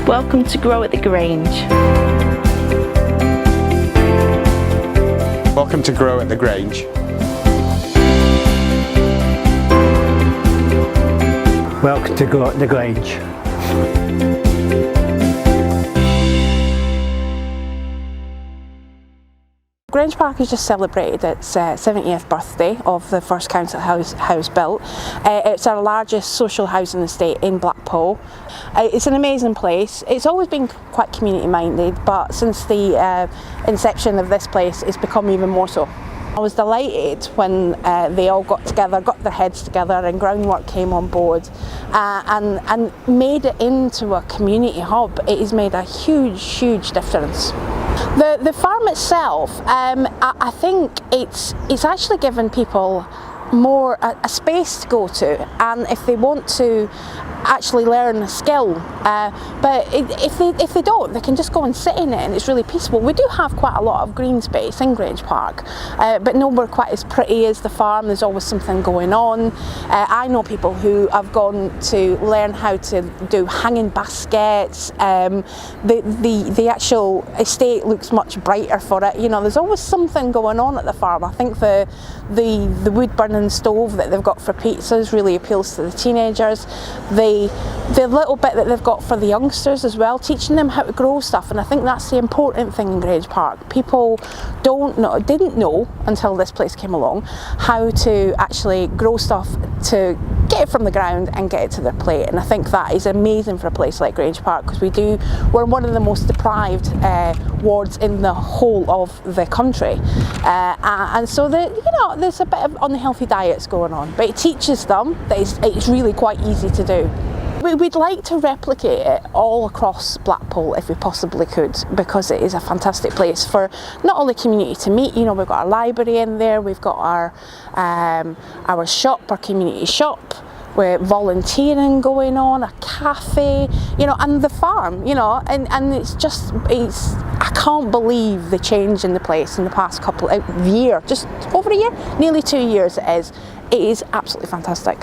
Welcome to Grow at the Grange. Welcome to Grow at the Grange. Welcome to Grow at the Grange. Grange Park has just celebrated its 70th birthday of the first council house built. It's our largest social housing estate in Blackpool. It's an amazing place. It's always been quite community minded, but since the inception of this place it's become even more so. I was delighted when they all got together, got their heads together and Groundwork came on board and made it into a community hub. It has made a huge difference. The farm itself, I think it's actually given people more a space to go to, and if they want to actually learn a skill, but if they don't, they can just go and sit in it and it's really peaceful. We do have quite a lot of green space in Grange Park, but nowhere quite as pretty as the farm. There's always something going on. I know people who have gone to learn how to do hanging baskets. The actual estate looks much brighter for it. You know, there's always something going on at the farm. I think the wood burning stove that they've got for pizzas really appeals to the teenagers. The little bit that they've got for the youngsters as well, teaching them how to grow stuff, and I think that's the important thing in Grange Park. People didn't know until this place came along how to actually grow stuff to get it from the ground and get it to their plate, and I think that is amazing for a place like Grange Park, because we're one of the most deprived wards in the whole of the country, and so there's a bit of unhealthy diets going on, but it teaches them that it's really quite easy to do. We'd like to replicate it all across Blackpool if we possibly could, because it is a fantastic place for not only community to meet. You know, we've got our library in there, we've got our shop, our community shop, with volunteering going on, a cafe, you know, and the farm, you know, and I can't believe the change in the place in the past couple of years, just over a year, nearly 2 years it is. It is absolutely fantastic.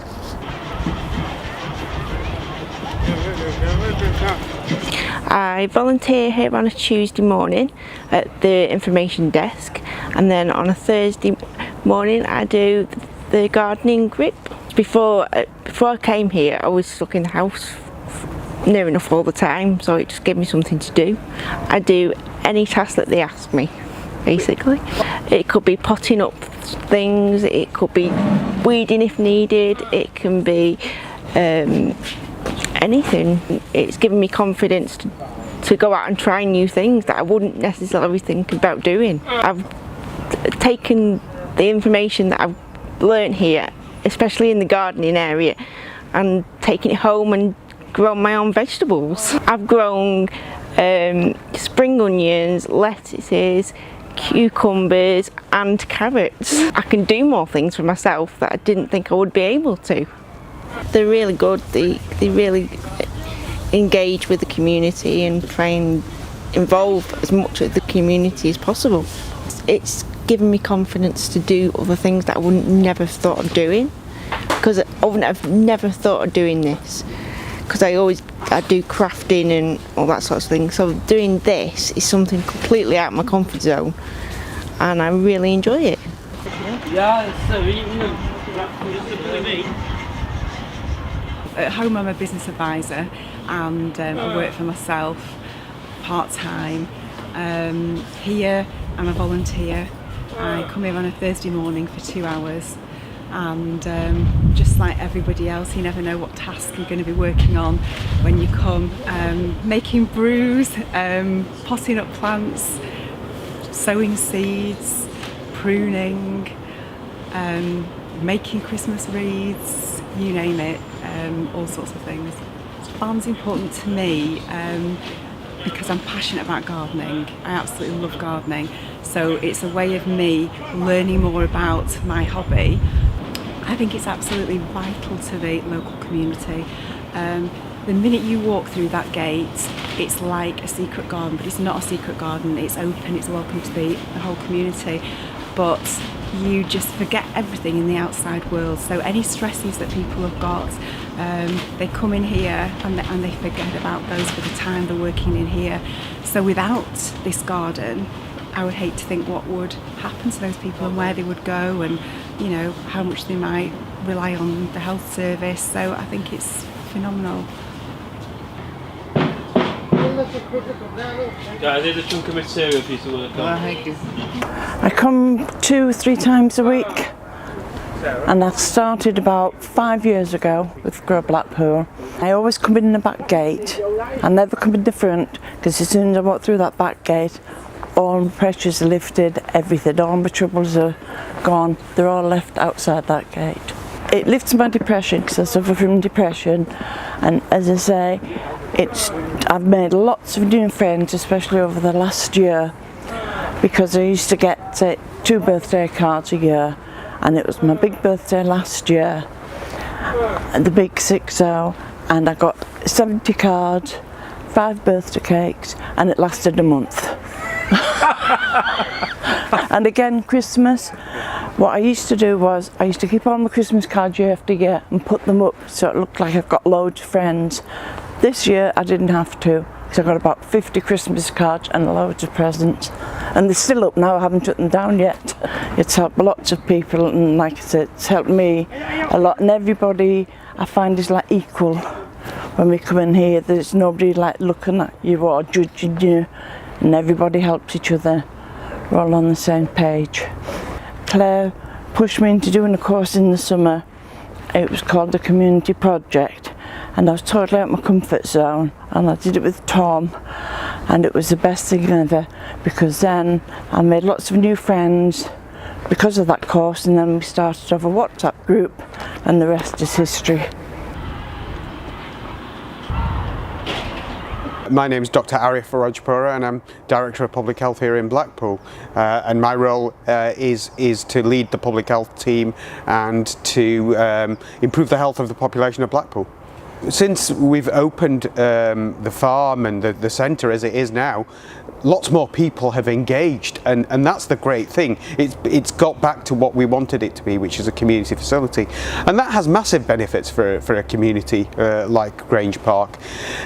I volunteer here on a Tuesday morning at the information desk, and then on a Thursday morning I do the gardening group. Before I came here I was stuck in the house near enough all the time, so it just gave me something to do. I do any task that they ask me, basically. It could be potting up things, it could be weeding if needed, it can be anything. It's given me confidence to go out and try new things that I wouldn't necessarily think about doing. I've taken the information that I've learnt here, especially in the gardening area, and taken it home and grown my own vegetables. I've grown spring onions, lettuces, cucumbers and carrots. I can do more things for myself that I didn't think I would be able to. They're really good, they really engage with the community and try and involve as much of the community as possible. It's given me confidence to do other things that I wouldn't never have thought of doing, because I've never thought of doing this, because I do crafting and all that sort of thing, so doing this is something completely out of my comfort zone and I really enjoy it. At home I'm a business advisor, and I work for myself part-time. Here I'm a volunteer. I come here on a Thursday morning for 2 hours, and just like everybody else, you never know what task you're going to be working on when you come. Making brews, potting up plants, sowing seeds, pruning, making Christmas wreaths, you name it, all sorts of things. Farm's important to me because I'm passionate about gardening. I absolutely love gardening, so it's a way of me learning more about my hobby. I think it's absolutely vital to the local community. The minute you walk through that gate, it's like a secret garden, but it's not a secret garden. It's open, it's welcome to the whole community, but you just forget everything in the outside world. So any stresses that people have got, they come in here and they forget about those for the time they're working in here. So without this garden, I would hate to think what would happen to those people and where they would go, and you know how much they might rely on the health service. So I think it's phenomenal. Guys, there's a chunk of material for you to work on. I come 2-3 times a week, and I started about 5 years ago with Blackpool. I always come in the back gate. I never come in the front, because as soon as I walk through that back gate, all my pressures are lifted, everything, all my troubles are gone. They're all left outside that gate. It lifts my depression, because I suffer from depression, and as I say, I've made lots of new friends, especially over the last year, because I used to get 2 birthday cards a year, and it was my big birthday last year, and the big 6-0, and I got 70 cards, 5 birthday cakes, and it lasted a month. And again, Christmas, what I used to do was I used to keep all my Christmas cards year after year and put them up so it looked like I've got loads of friends. This year I didn't have to, because I got about 50 Christmas cards and loads of presents, and they're still up now. I haven't took them down yet. It's helped lots of people, and like I said, it's helped me a lot, and everybody I find is like equal when we come in here. There's nobody like looking at you or judging you, and everybody helps each other. We're all on the same page. Cllr pushed me into doing a course in the summer. It was called the Community Project, and I was totally out of my comfort zone, and I did it with Tom, and it was the best thing ever, because then I made lots of new friends because of that course, and then we started off a WhatsApp group, and the rest is history. My name is Dr. Arif for Rajpura, and I'm Director of Public Health here in Blackpool, and my role is to lead the public health team and to improve the health of the population of Blackpool. Since we've opened the farm and the centre as it is now, lots more people have engaged, and that's the great thing. It's got back to what we wanted it to be, which is a community facility, and that has massive benefits for a community like Grange Park.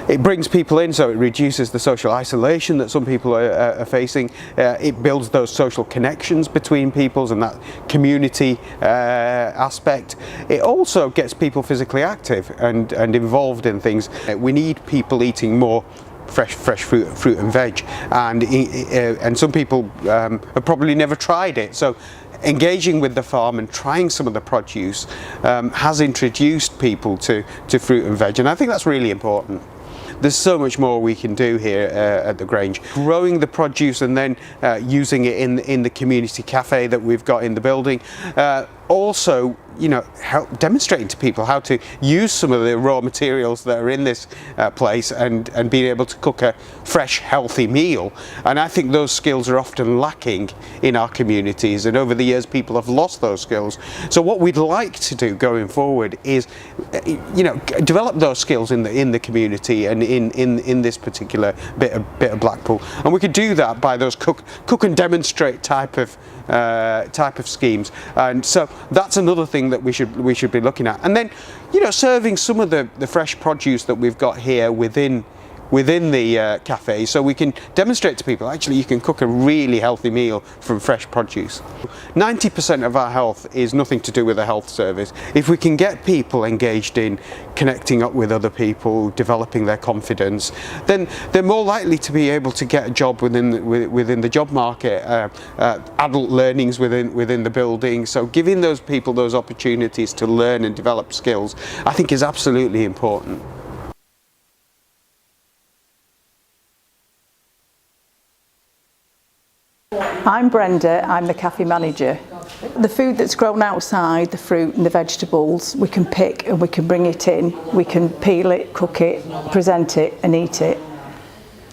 It brings people in, so it reduces the social isolation that some people are facing. It builds those social connections between peoples and that community aspect. It also gets people physically active and involved in things. We need people eating more fresh fruit and veg, and some people have probably never tried it, so engaging with the farm and trying some of the produce has introduced people to fruit and veg, and I think that's really important. There's so much more we can do here at the Grange. Growing the produce and then using it in the community cafe that we've got in the building. Also, you know, demonstrating to people how to use some of the raw materials that are in this place and being able to cook a fresh, healthy meal. And I think those skills are often lacking in our communities, and over the years people have lost those skills. So what we'd like to do going forward is, you know, develop those skills in the community and in this particular bit of Blackpool. And we could do that by those cook and demonstrate type of schemes, and so that's another thing that we should be looking at. And then, you know, serving some of the fresh produce that we've got here within the cafe, so we can demonstrate to people actually you can cook a really healthy meal from fresh produce. 90% of our health is nothing to do with the health service. If we can get people engaged in connecting up with other people, developing their confidence, then they're more likely to be able to get a job within the job market, adult learnings within the building. So giving those people those opportunities to learn and develop skills, I think, is absolutely important. I'm Brenda, I'm the cafe manager. The food that's grown outside, the fruit and the vegetables, we can pick and we can bring it in. We can peel it, cook it, present it and eat it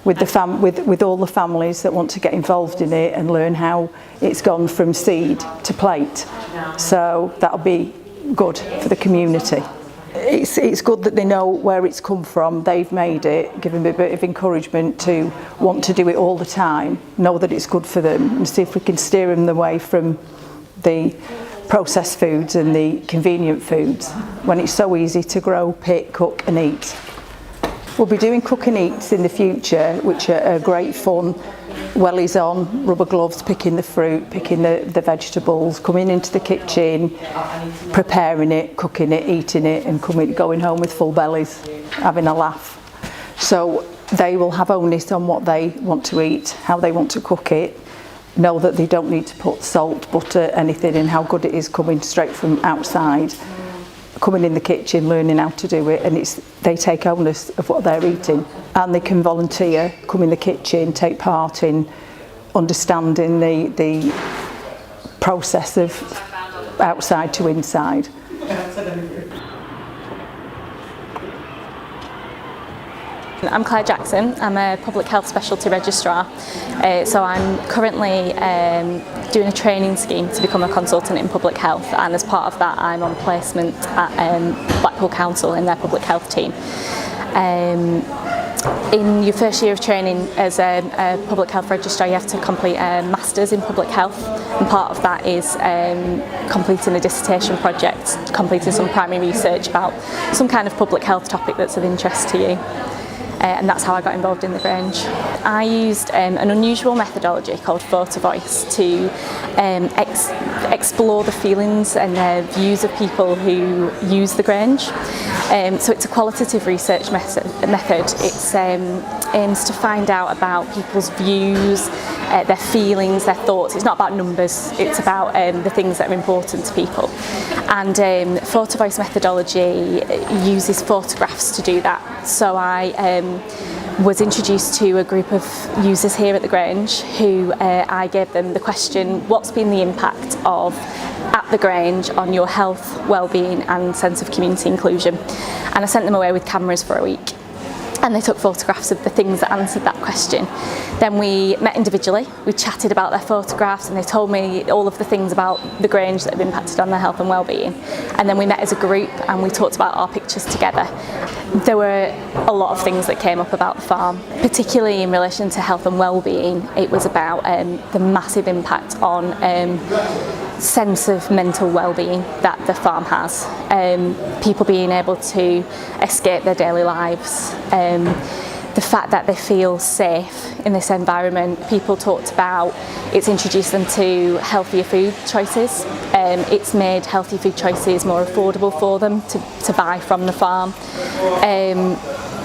with all the families that want to get involved in it and learn how it's gone from seed to plate. So that'll be good for the community. it's good that they know where it's come from, they've made it, give them a bit of encouragement to want to do it all the time, know that it's good for them, and see if we can steer them away from the processed foods and the convenient foods when it's so easy to grow, pick, cook and eat. We'll be doing cook and eats in the future, which are great fun. Wellies on, rubber gloves, picking the fruit, picking the vegetables, coming into the kitchen, preparing it, cooking it, eating it, and going home with full bellies, having a laugh. So they will have onus on what they want to eat, how they want to cook it, know that they don't need to put salt, butter, anything in, how good it is coming straight from outside, coming in the kitchen, learning how to do it, and they take onus of what they're eating, and they can volunteer, come in the kitchen, take part in understanding the process of outside to inside. I'm Claire Jackson. I'm a Public Health Specialty Registrar, so I'm currently doing a training scheme to become a consultant in public health, and as part of that I'm on placement at Blackpool Council in their public health team. In your first year of training as a public health registrar, you have to complete a Masters in Public Health, and part of that is completing a dissertation project, completing some primary research about some kind of public health topic that's of interest to you. And that's how I got involved in the Grange. I used an unusual methodology called photo voice to explore the feelings and views of people who use the Grange. So it's a qualitative research method. It aims to find out about people's views, their feelings, their thoughts. It's not about numbers, it's about the things that are important to people. And photo voice methodology uses photographs to do that. So I was introduced to a group of users here at the Grange who I gave them the question, what's been the impact of at the Grange on your health, well-being and sense of community inclusion? And I sent them away with cameras for a week. And they took photographs of the things that answered that question. Then we met individually, we chatted about their photographs, and they told me all of the things about the Grange that have impacted on their health and well-being. And then we met as a group and we talked about our pictures together. There were a lot of things that came up about the farm, particularly in relation to health and well-being. It was about the massive impact on sense of mental well-being that the farm has. People being able to escape their daily lives, the fact that they feel safe in this environment. People talked about it's introduced them to healthier food choices. It's made healthy food choices more affordable for them to buy from the farm.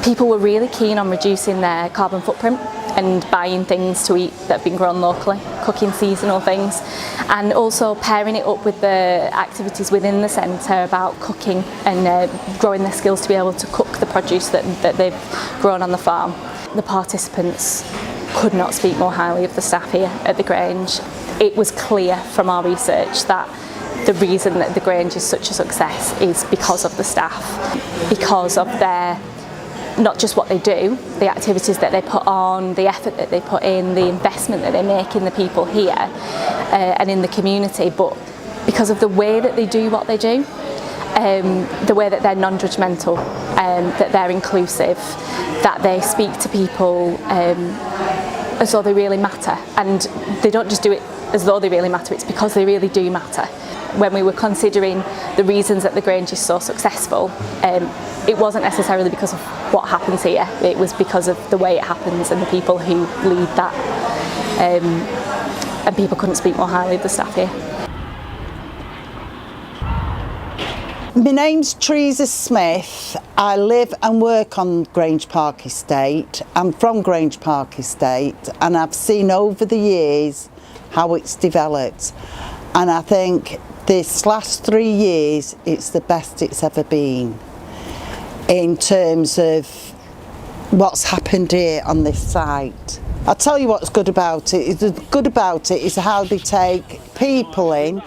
People were really keen on reducing their carbon footprint and buying things to eat that have been grown locally, cooking seasonal things, and also pairing it up with the activities within the centre about cooking and growing their skills to be able to cook the produce that they've grown on the farm. The participants could not speak more highly of the staff here at the Grange. It was clear from our research that the reason that the Grange is such a success is because of the staff, because of their not just what they do, the activities that they put on, the effort that they put in, the investment that they make in the people here and in the community, but because of the way that they do what they do, the way that they're non-judgmental, that they're inclusive, that they speak to people as though they really matter. And they don't just do it as though they really matter, it's because they really do matter. When we were considering the reasons that the Grange is so successful, it wasn't necessarily because of what happens here, it was because of the way it happens and the people who lead that, and people couldn't speak more highly of the staff here. My name's Theresa Smith. I live and work on Grange Park Estate. I'm from Grange Park Estate, and I've seen over the years how it's developed, and I think this last 3 years it's the best it's ever been in terms of what's happened here on this site. I'll tell you what's good about it. Good about it is how they take people in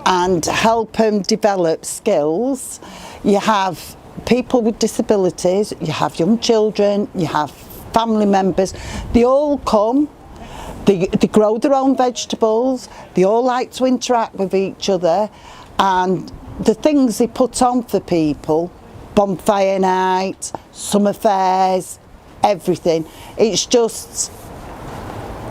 and help them develop skills. You have people with disabilities, you have young children, you have family members. They all come, they grow their own vegetables, they all like to interact with each other, and the things they put on for people bonfire night, summer fairs, everything. It's just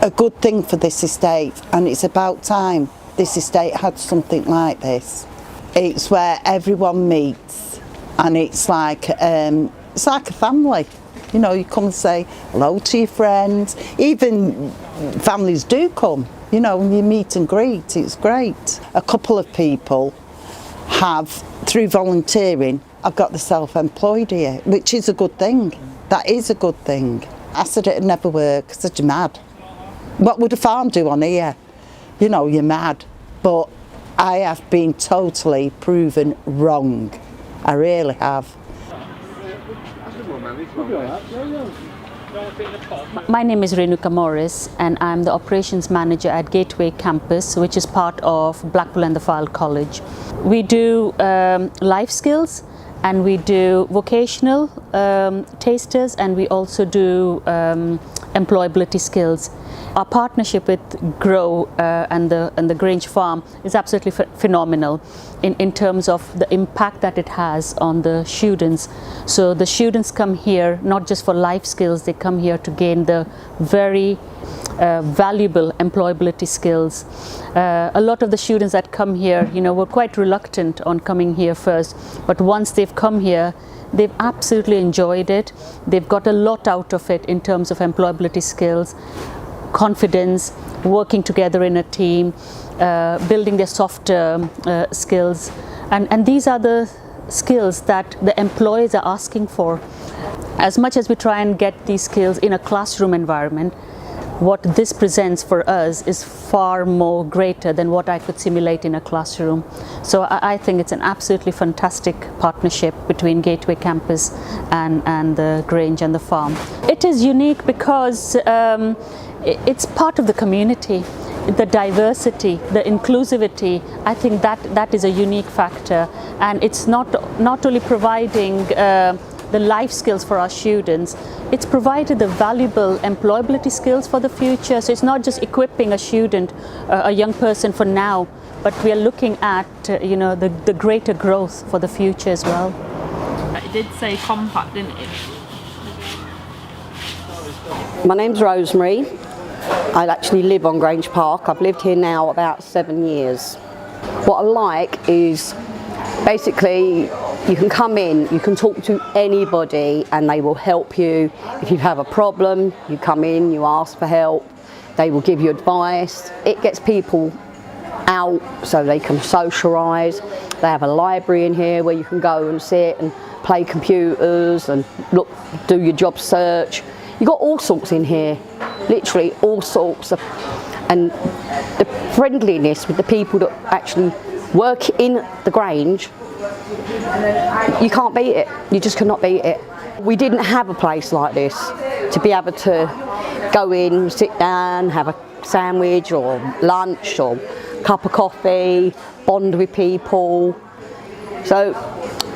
a good thing for this estate, and it's about time this estate had something like this. It's where everyone meets, and it's like a family. You know, you come and say hello to your friends. Even families do come, you know, and you meet and greet. It's great. A couple of people have, through volunteering, I've got the self-employed here, which is a good thing. That is a good thing. I said it'd never work. I said, you're mad. What would a farm do on here? You know, you're mad. But I have been totally proven wrong. I really have. My name is Ranuka Morris, and I'm the operations manager at Gateway Campus, which is part of Blackpool and the File College. We do life skills, and we do vocational tasters, and we also do employability skills. Our partnership with Grow and the Grange farm is absolutely phenomenal in terms of the impact that it has on the students. So the students come here not just for life skills, they come here to gain the very valuable employability skills. A lot of the students that come here, you know, were quite reluctant on coming here first, but once they've come here, they've absolutely enjoyed it. They've got a lot out of it in terms of employability skills, confidence, working together in a team, building their soft skills, and these are the skills that the employers are asking for. As much as we try and get these skills in a classroom environment, what this presents for us is far more greater than what I could simulate in a classroom. So I think it's an absolutely fantastic partnership between Gateway Campus and the Grange and the farm. It is unique because it's part of the community. The diversity, the inclusivity, I think that is a unique factor, and it's not only providing the life skills for our students, it's provided the valuable employability skills for the future. So it's not just equipping a student, a young person for now, but we are looking at you know, the greater growth for the future as well. It did say compact, didn't it? My name's Rosemary. I actually live on Grange Park. I've lived here now about 7 years. What I like is basically you can come in, you can talk to anybody and they will help you. If you have a problem, you come in, you ask for help, they will give you advice. It gets people out so they can socialise. They have a library in here where you can go and sit and play computers and look, do your job search. You've got all sorts in here, literally all sorts of, and the friendliness with the people that actually work in the Grange, you can't beat it, you just cannot beat it. We didn't have a place like this to be able to go in, sit down, have a sandwich or lunch or cup of coffee, bond with people. So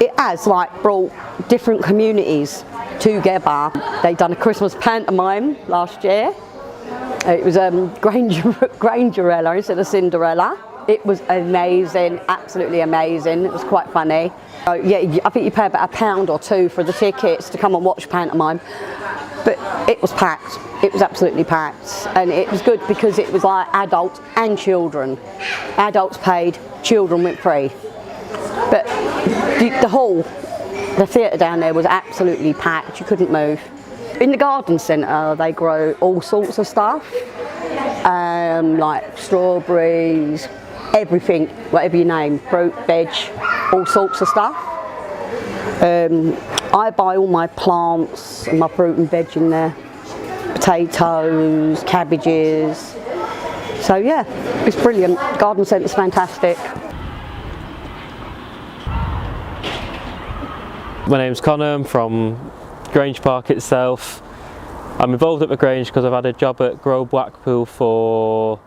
it has like brought different communities together. They've done a Christmas pantomime last year. It was Grangerella instead of Cinderella. It was amazing, absolutely amazing. It was quite funny. So, yeah, I think you pay about £1 or £2 for the tickets to come and watch pantomime. But it was packed. It was absolutely packed, and it was good because it was like adults and children. Adults paid, children went free. But the hall, the theatre down there was absolutely packed. You couldn't move. In the garden centre, they grow all sorts of stuff, like strawberries, everything, whatever you name, fruit, veg, all sorts of stuff. I buy all my plants and my fruit and veg in there, potatoes, cabbages. So yeah, it's brilliant. Garden centre's fantastic. My name's Connor, I'm from Grange Park itself. I'm involved at the Grange because I've had a job at Grow Blackpool for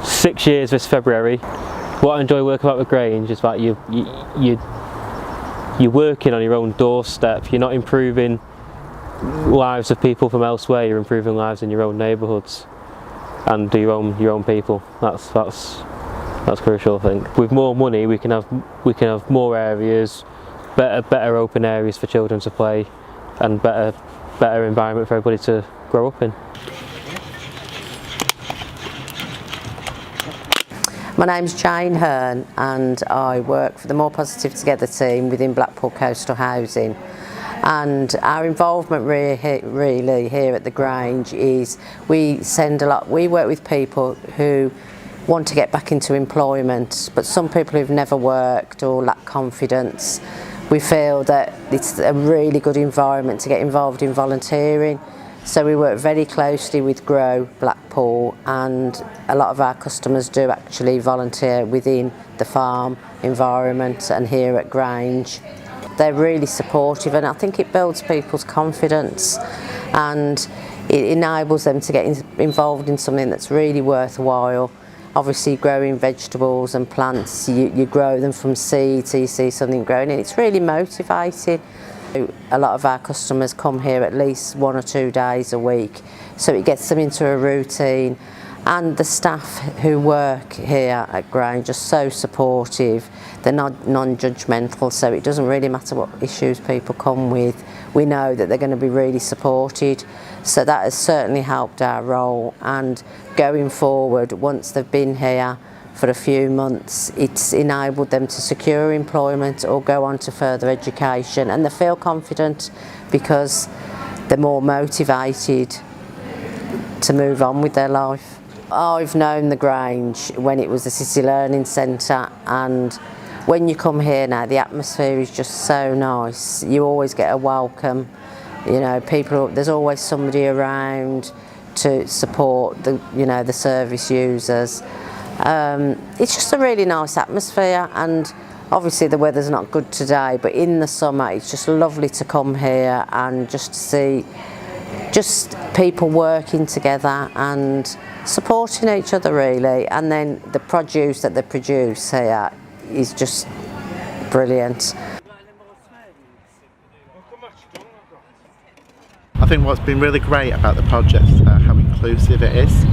6 years this February. What I enjoy working about the Grange is that you're working on your own doorstep. You're not improving lives of people from elsewhere, you're improving lives in your own neighbourhoods and your own people. That's crucial, I think. With more money we can have more areas, better open areas for children to play, and better environment for everybody to grow up in. My name's Jane Hearn and I work for the More Positive Together team within Blackpool Coastal Housing. And our involvement really here at the Grange is we work with people who want to get back into employment, but some people who've never worked or lack confidence. We feel that it's a really good environment to get involved in volunteering. So we work very closely with Grow Blackpool, and a lot of our customers do actually volunteer within the farm environment and here at Grange. They're really supportive, and I think it builds people's confidence and it enables them to get involved in something that's really worthwhile. Obviously growing vegetables and plants, you grow them from seed, so you see something growing and it's really motivating. A lot of our customers come here at least 1 or 2 days a week, so it gets them into a routine, and the staff who work here at Grange are so supportive. They're not non-judgmental, so it doesn't really matter what issues people come with. We know that they're going to be really supported, so that has certainly helped our role. And going forward, once they've been here for a few months, it's enabled them to secure employment or go on to further education, and they feel confident because they're more motivated to move on with their life. I've known the Grange when it was the City Learning Centre, and when you come here now, the atmosphere is just so nice. You always get a welcome, you know, there's always somebody around to support the service users. It's just a really nice atmosphere, and obviously the weather's not good today, but in the summer it's just lovely to come here and just to see just people working together and supporting each other really, and then the produce that they produce here is just brilliant. I think what's been really great about the project is how inclusive it is.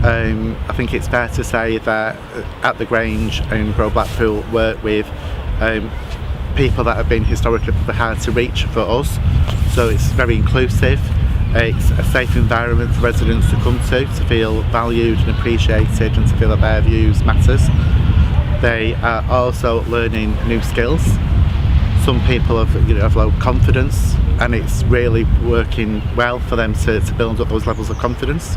I think it's fair to say that at the Grange and Grow Blackpool work with people that have been historically hard to reach for us, so it's very inclusive. It's a safe environment for residents to come to feel valued and appreciated and to feel that their views matters. They are also learning new skills. Some people have low confidence, and it's really working well for them to build up those levels of confidence.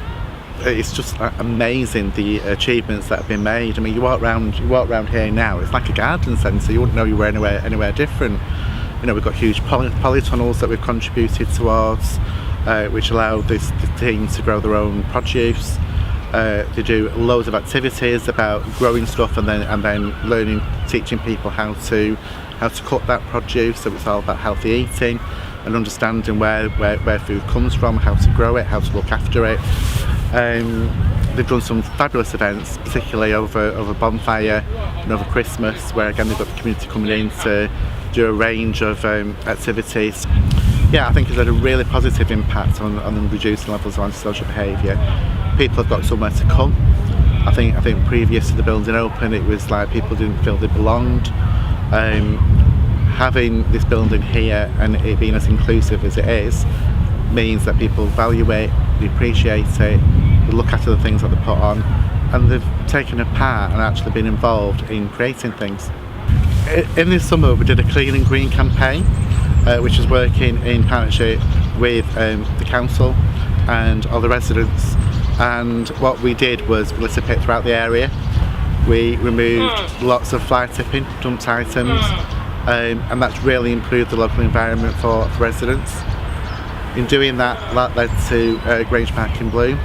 It's just amazing the achievements that have been made. I mean, you walk around here now, it's like a garden centre. You wouldn't know you were anywhere different. You know, we've got huge polytunnels that we've contributed towards, which allow the team to grow their own produce. They do loads of activities about growing stuff and then teaching people how to cook that produce. So it's all about healthy eating and understanding where food comes from, how to grow it, how to look after it. They've done some fabulous events, particularly over bonfire and over Christmas, where again they've got the community coming in to do a range of activities. Yeah, I think it's had a really positive impact on reducing levels of antisocial behaviour. People have got somewhere to come. I think previous to the building open, it was like people didn't feel they belonged. Having this building here and it being as inclusive as it is means that people value it, they appreciate it, they look after the things that they put on, and they've taken a part and actually been involved in creating things. In this summer we did a Clean and Green campaign, which is working in partnership with the council and all the residents, and what we did was we lit a pit throughout the area. We removed lots of fly tipping, dumped items, and that's really improved the local environment for residents. In doing that led to Grange Park in Bloom,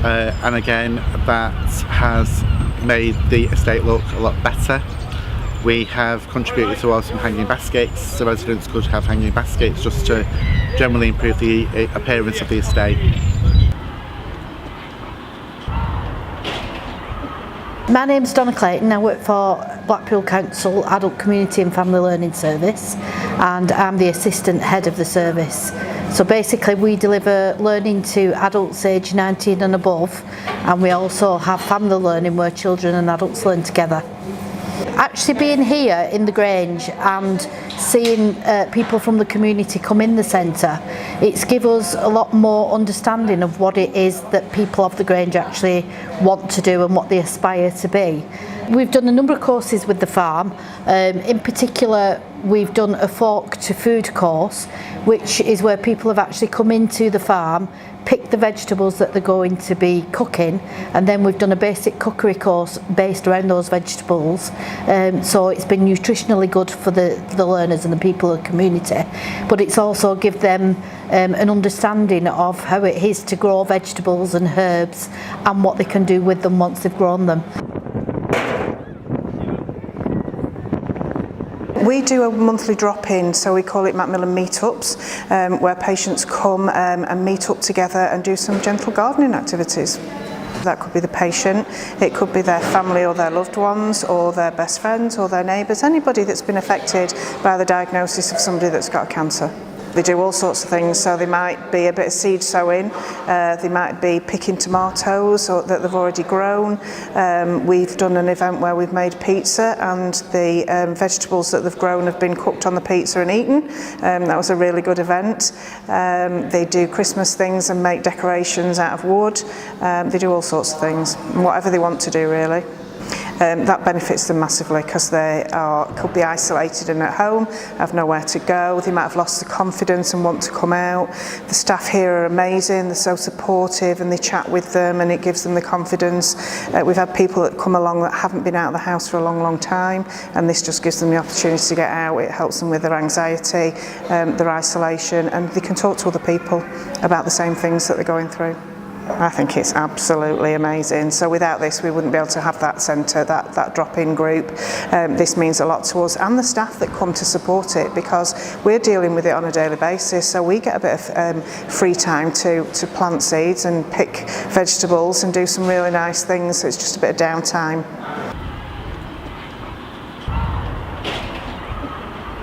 and again that has made the estate look a lot better. We have contributed towards some hanging baskets, so residents could have hanging baskets just to generally improve the appearance of the estate. My name's Donna Clayton. I work for Blackpool Council Adult Community and Family Learning Service, and I'm the assistant head of the service. So basically we deliver learning to adults aged 19 and above, and we also have family learning where children and adults learn together. Actually being here in the Grange and seeing people from the community come in the centre, it's given us a lot more understanding of what it is that people of the Grange actually want to do and what they aspire to be. We've done a number of courses with the farm. In particular, we've done a fork to food course, which is where people have actually come into the farm, picked the vegetables that they're going to be cooking, and then we've done a basic cookery course based around those vegetables. So it's been nutritionally good for the learners and the people of the community, but it's also give them an understanding of how it is to grow vegetables and herbs and what they can do with them once they've grown them. We do a monthly drop-in, so we call it Macmillan meetups, where patients come and meet up together and do some gentle gardening activities. That could be the patient, it could be their family or their loved ones or their best friends or their neighbours, anybody that's been affected by the diagnosis of somebody that's got cancer. They do all sorts of things, so they might be a bit of seed sowing, they might be picking tomatoes or that they've already grown. We've done an event where we've made pizza and the vegetables that they've grown have been cooked on the pizza and eaten. That was a really good event. They do Christmas things and make decorations out of wood. They do all sorts of things, whatever they want to do really. That benefits them massively because they could be isolated and at home, have nowhere to go, they might have lost the confidence and want to come out. The staff here are amazing, they're so supportive and they chat with them and it gives them the confidence. We've had people that come along that haven't been out of the house for a long time, and this just gives them the opportunity to get out. It helps them with their anxiety, their isolation, and they can talk to other people about the same things that they're going through. I think it's absolutely amazing. So without this we wouldn't be able to have that centre, that drop-in group. This means a lot to us and the staff that come to support it, because we're dealing with it on a daily basis, so we get a bit of free time to plant seeds and pick vegetables and do some really nice things, so it's just a bit of downtime.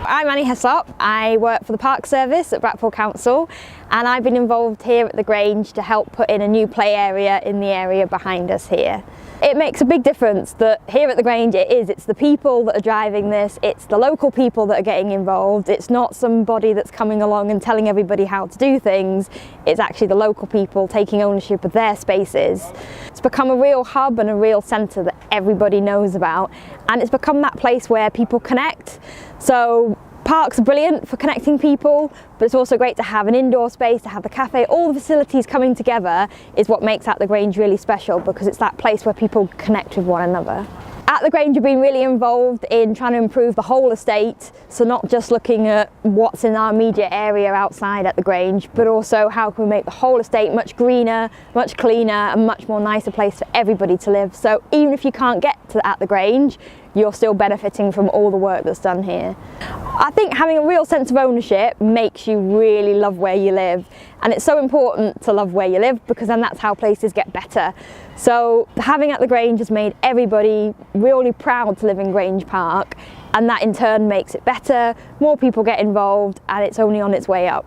I'm Annie Heslop. I work for the Park Service at Blackpool Council, and I've been involved here at the Grange to help put in a new play area in the area behind us here. It makes a big difference that here at the Grange it's the people that are driving this, it's the local people that are getting involved, it's not somebody that's coming along and telling everybody how to do things, it's actually the local people taking ownership of their spaces. It's become a real hub and a real centre that everybody knows about, and it's become that place where people connect. So parks are brilliant for connecting people, but it's also great to have an indoor space, to have the cafe. All the facilities coming together is what makes At the Grange really special, because it's that place where people connect with one another. At the Grange have been really involved in trying to improve the whole estate, so not just looking at what's in our immediate area outside at the Grange, but also how can we make the whole estate much greener, much cleaner and much more nicer place for everybody to live. So even if you can't get to At the Grange, you're still benefiting from all the work that's done here. I think having a real sense of ownership makes you really love where you live, and it's so important to love where you live because then that's how places get better. So having At the Grange has made everybody really proud to live in Grange Park, and that in turn makes it better, more people get involved, and it's only on its way up.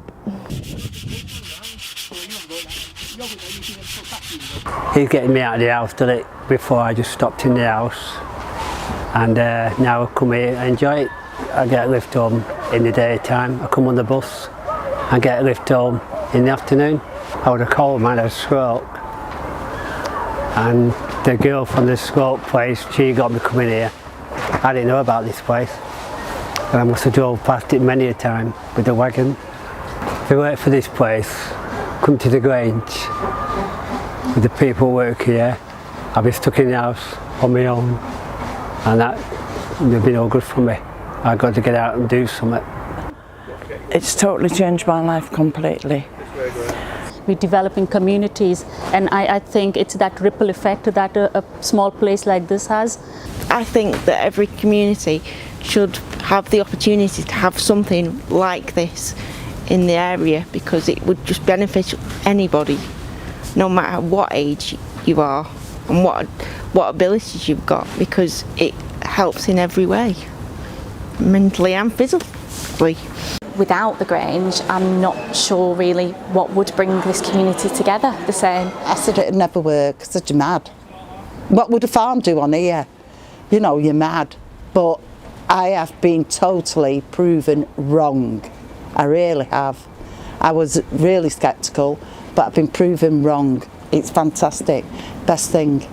He's getting me out of the house, did it? Before I just stopped in the house. And now I come here and enjoy it. I get a lift home in the daytime, I come on the bus, I get a lift home in the afternoon. I was a cold man, I had a stroke, and the girl from the stroke place, she got me coming here. I didn't know about this place, and I must have drove past it many a time with the wagon. If I worked for this place, come to the Grange with the people who work here, I'd be stuck in the house on my own. And that would be no good for me. I've got to get out and do something. It's totally changed my life completely. We're developing communities, and I think it's that ripple effect that a small place like this has. I think that every community should have the opportunity to have something like this in the area, because it would just benefit anybody, no matter what age you are and what abilities you've got, because it helps in every way, mentally and physically. Without the Grange, I'm not sure really what would bring this community together the same. I said it'd never work. I said, you're mad. What would a farm do on here? You know, you're mad. but I have been totally proven wrong. I really have. I was really sceptical, but I've been proven wrong. It's fantastic. Best thing.